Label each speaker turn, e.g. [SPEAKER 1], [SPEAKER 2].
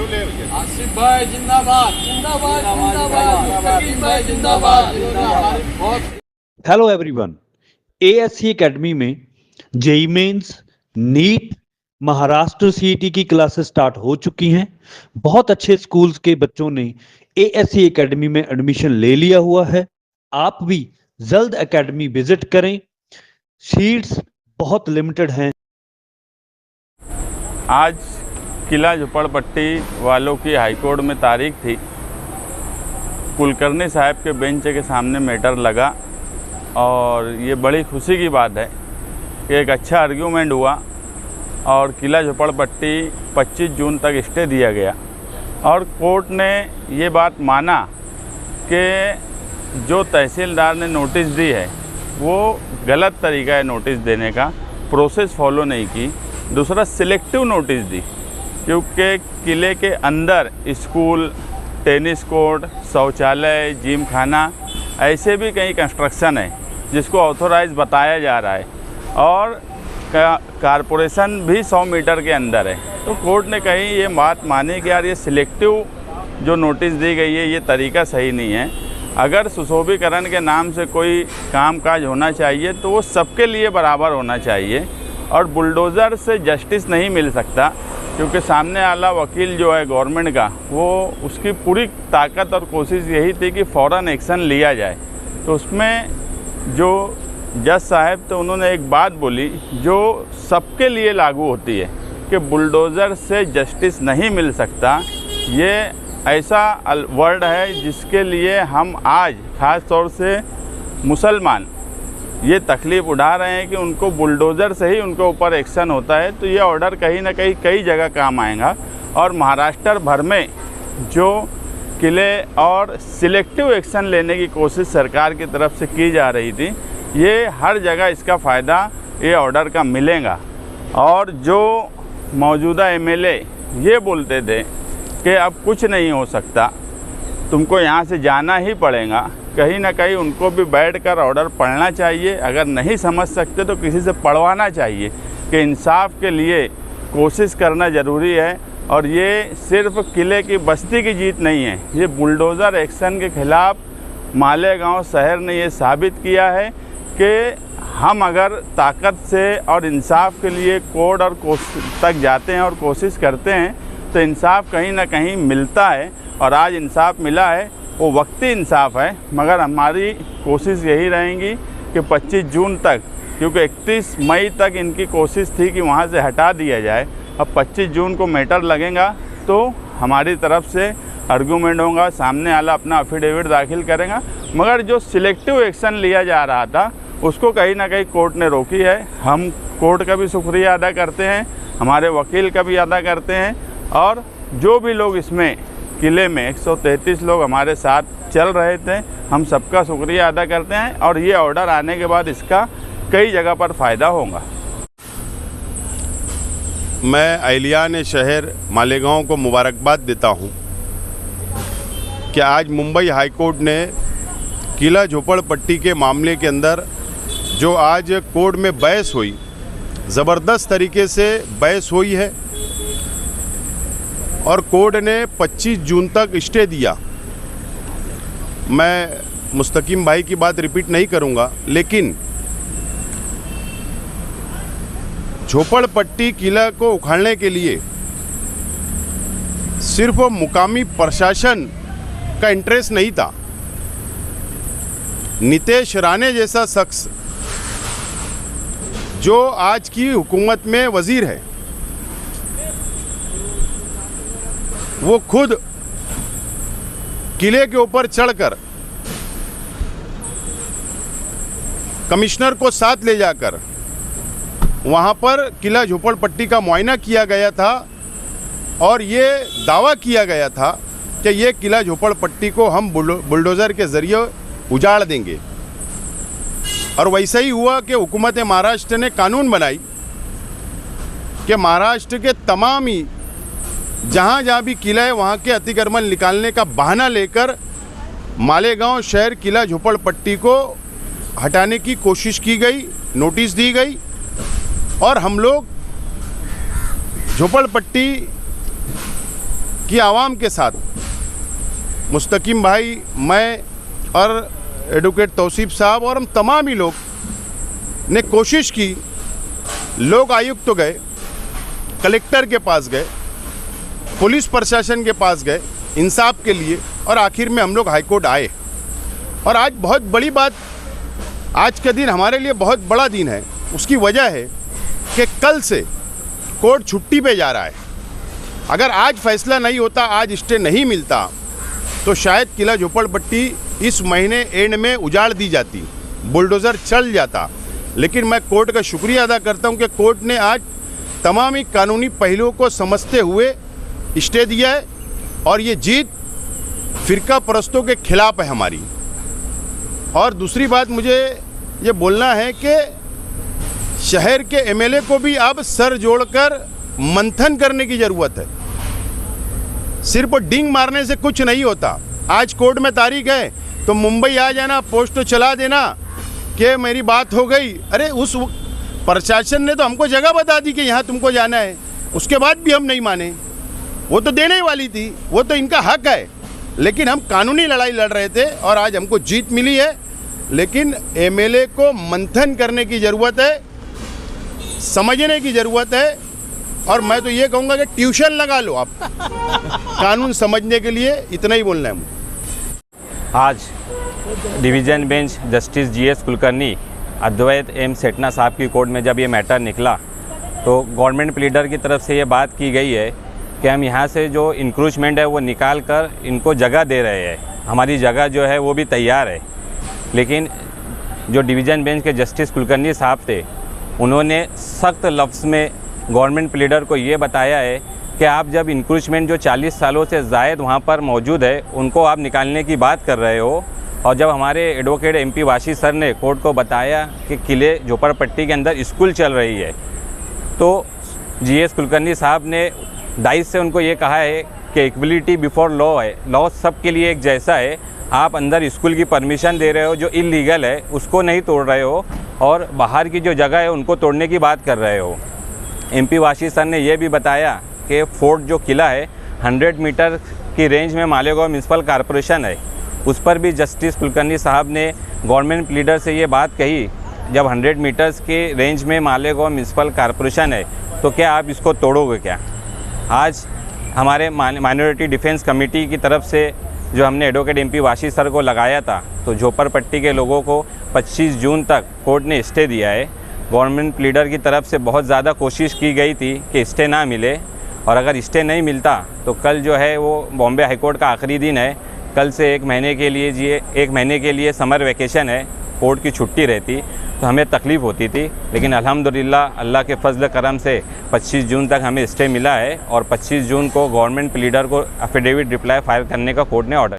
[SPEAKER 1] आसिफ भाई जिंदाबाद जिंदाबाद जिंदाबाद मुस्तकीम भाई जिंदाबाद बहुत।
[SPEAKER 2] हेलो एवरीवन, एएससी एकेडमी में JEE mains, NEET, Maharashtra CET की क्लासेस स्टार्ट हो चुकी हैं। बहुत अच्छे स्कूल्स के बच्चों ने एएससी एकेडमी में एडमिशन ले लिया हुआ है। आप भी जल्द एकेडमी विजिट करें, सीट्स बहुत लिमिटेड हैं।
[SPEAKER 3] आज किला झोपड़पट्टी वालों की हाईकोर्ट में तारीख थी। कुलकर्णी साहब के बेंच के सामने मैटर लगा और ये बड़ी खुशी की बात है कि एक अच्छा आर्ग्यूमेंट हुआ और किला झोपड़पट्टी 25 जून तक स्टे दिया गया और कोर्ट ने ये बात माना कि जो तहसीलदार ने नोटिस दी है वो गलत तरीका है नोटिस देने का, प्रोसेस फॉलो नहीं की। दूसरा, सिलेक्टिव नोटिस दी क्योंकि किले के अंदर स्कूल, टेनिस कोर्ट, शौचालय, जिम खाना ऐसे भी कई कंस्ट्रक्शन है जिसको ऑथोराइज बताया जा रहा है और कारपोरेशन भी 100 मीटर के अंदर है। तो कोर्ट ने कहीं ये बात मानी कि यार ये सिलेक्टिव जो नोटिस दी गई है ये तरीका सही नहीं है। अगर सुशोभीकरण के नाम से कोई कामकाज होना चाहिए तो वो सबके लिए बराबर होना चाहिए और बुलडोज़र से जस्टिस नहीं मिल सकता क्योंकि सामने वाला वकील जो है गवर्नमेंट का, वो उसकी पूरी ताकत और कोशिश यही थी कि फ़ौरन एक्शन लिया जाए। तो उसमें जो जज साहब तो उन्होंने एक बात बोली जो सबके लिए लागू होती है कि बुलडोज़र से जस्टिस नहीं मिल सकता। ये ऐसा वर्ड है जिसके लिए हम आज ख़ास तौर से मुसलमान ये तकलीफ़ उठा रहे हैं कि उनको बुलडोज़र से ही उनके ऊपर एक्शन होता है। तो ये ऑर्डर कहीं ना कहीं कई जगह काम आएगा और महाराष्ट्र भर में जो किले और सिलेक्टिव एक्शन लेने की कोशिश सरकार की तरफ से की जा रही थी, ये हर जगह इसका फ़ायदा ये ऑर्डर का मिलेगा। और जो मौजूदा एमएलए ये बोलते थे कि अब कुछ नहीं हो सकता, तुमको यहाँ से जाना ही पड़ेगा, कहीं ना कहीं उनको भी बैठकर ऑर्डर पढ़ना चाहिए। अगर नहीं समझ सकते तो किसी से पढ़वाना चाहिए कि इंसाफ के लिए कोशिश करना ज़रूरी है। और ये सिर्फ किले की बस्ती की जीत नहीं है, ये बुलडोज़र एक्शन के ख़िलाफ़ मालेगांव शहर ने ये साबित किया है कि हम अगर ताकत से और इंसाफ के लिए कोर्ट और तक जाते हैं और कोशिश करते हैं तो इंसाफ कहीं ना कहीं मिलता है। और आज इंसाफ मिला है, वो वक्ती इंसाफ है, मगर हमारी कोशिश यही रहेगी कि 25 जून तक, क्योंकि 31 मई तक इनकी कोशिश थी कि वहाँ से हटा दिया जाए। अब 25 जून को मैटर लगेगा तो हमारी तरफ से आर्गूमेंट होगा, सामने वाला अपना अफिडेविट दाखिल करेगा। मगर जो सिलेक्टिव एक्शन लिया जा रहा था उसको कहीं ना कहीं कोर्ट ने रोकी है। हम कोर्ट का भी शुक्रिया अदा करते हैं, हमारे वकील का भी अदा करते हैं और जो भी लोग इसमें किले में 133 लोग हमारे साथ चल रहे थे, हम सबका शुक्रिया अदा करते हैं और ये ऑर्डर आने के बाद इसका कई जगह पर फ़ायदा होगा।
[SPEAKER 4] मैं अहलियान शहर मालेगांव को मुबारकबाद देता हूं कि आज मुंबई हाई कोर्ट ने किला झोपड़पट्टी के मामले के अंदर जो आज कोर्ट में बहस हुई, ज़बरदस्त तरीके से बहस हुई है और कोर्ट ने 25 जून तक स्टे दिया। मैं मुस्तकीम भाई की बात रिपीट नहीं करूंगा, लेकिन झोपड़पट्टी किला को उखाड़ने के लिए सिर्फ मुकामी प्रशासन का इंटरेस्ट नहीं था। नितेश राणे जैसा शख्स जो आज की हुकूमत में वजीर है, वो खुद किले के ऊपर चढ़कर कमिश्नर को साथ ले जाकर वहाँ पर किला झोपड़पट्टी का मुआयना किया गया था और ये दावा किया गया था कि ये किला झोपड़पट्टी को हम बुलडोज़र के ज़रिए उजाड़ देंगे। और वैसा ही हुआ कि हुकूमत महाराष्ट्र ने कानून बनाई कि महाराष्ट्र के तमाम ही जहाँ जहाँ भी किला है वहाँ के अतिक्रमण निकालने का बहाना लेकर मालेगांव शहर किला झोपड़पट्टी को हटाने की कोशिश की गई, नोटिस दी गई और हम लोग झोपड़पट्टी कि आवाम के साथ मुस्तकीम भाई, मैं और एडवोकेट तौसीफ साहब और हम तमाम ही लोग ने कोशिश की। लोक आयुक्त तो गए, कलेक्टर के पास गए, पुलिस प्रशासन के पास गए इंसाफ के लिए, और आखिर में हम लोग हाईकोर्ट आए। और आज बहुत बड़ी बात, आज का दिन हमारे लिए बहुत बड़ा दिन है। उसकी वजह है कि कल से कोर्ट छुट्टी पे जा रहा है। अगर आज फैसला नहीं होता, आज स्टे नहीं मिलता, तो शायद किला झोपड़पट्टी इस महीने एंड में उजाड़ दी जाती, बुलडोज़र चल जाता। लेकिन मैं कोर्ट का शुक्रिया अदा करता हूं कि कोर्ट ने आज तमाम ही कानूनी पहलुओं को समझते हुए स्टे दिया है, और ये जीत फ़िरका परस्तों के खिलाफ है हमारी। और दूसरी बात मुझे ये बोलना है कि शहर के एमएलए को भी अब सर जोड़कर मंथन करने की ज़रूरत है। सिर्फ डिंग मारने से कुछ नहीं होता। आज कोर्ट में तारीख है तो मुंबई आ जाना, पोस्ट चला देना कि मेरी बात हो गई। अरे उस प्रशासन ने तो हमको जगह बता दी कि यहाँ तुमको जाना है, उसके बाद भी हम नहीं माने। वो तो देने वाली थी, वो तो इनका हक है, लेकिन हम कानूनी लड़ाई लड़ रहे थे और आज हमको जीत मिली है। लेकिन एमएलए को मंथन करने की ज़रूरत है, समझने की ज़रूरत है, और मैं तो ये कहूँगा कि ट्यूशन लगा लो आप कानून समझने के लिए। इतना ही बोलना है मुझे।
[SPEAKER 5] आज division bench justice GS Kulkarni, Advait M Sethna साहब की कोर्ट में जब ये मैटर निकला, तो गवर्नमेंट प्लीडर की तरफ से ये बात की गई है कि हम यहाँ से जो इंक्रोचमेंट है वो निकाल कर इनको जगह दे रहे हैं। हमारी जगह जो है वो भी तैयार है। लेकिन जो डिवीज़न बेंच के जस्टिस कुलकर्णी साहब थे, उन्होंने सख्त लफ्ज़ में गवर्नमेंट प्लीडर को ये बताया है कि आप जब इंक्रोचमेंट जो 40 सालों से ज़ायद वहाँ पर मौजूद है, उनको आप निकालने की बात कर रहे हो। और जब हमारे एडवोकेट एमपी वाशी सर ने कोर्ट को बताया कि किले झोपड़पट्टी के अंदर स्कूल चल रही है, तो जीएस कुलकर्णी साहब ने डाइस से उनको ये कहा है कि इक्वलिटी बिफोर लॉ है, लॉ सब के लिए एक जैसा है। आप अंदर स्कूल की परमिशन दे रहे हो जो इलीगल है, उसको नहीं तोड़ रहे हो, और बाहर की जो जगह है उनको तोड़ने की बात कर रहे हो। एमपी वाशी सर ने यह भी बताया कि फोर्ट जो किला है 100 मीटर की रेंज में मालेगांव म्यूनसिपल कॉरपोरेशन है, उस पर भी जस्टिस कुलकर्णी साहब ने गवर्नमेंट लीडर से ये बात कही, जब 100 मीटर्स के रेंज में मालेगांव म्यूनसिपल कॉरपोरेशन है तो क्या आप इसको तोड़ोगे क्या? आज हमारे माइनॉरिटी डिफेंस कमेटी की तरफ से जो हमने एडवोकेट एमपी वाशी सर को लगाया था, तो झोपड़पट्टी के लोगों को 25 जून तक कोर्ट ने स्टे दिया है। गवर्नमेंट लीडर की तरफ से बहुत ज़्यादा कोशिश की गई थी कि स्टे ना मिले, और अगर स्टे नहीं मिलता तो कल जो है वो बॉम्बे हाई कोर्ट का आखिरी दिन है। कल से एक महीने के लिए समर वेकेशन है, कोर्ट की छुट्टी रहती तो हमें तकलीफ़ होती थी। लेकिन अल्हम्दुलिल्लाह अल्लाह के फजल करम से 25 जून तक हमें स्टे मिला है, और 25 जून को गवर्नमेंट लीडर को एफिडेविट रिप्लाई फाइल करने का कोर्ट ने ऑर्डर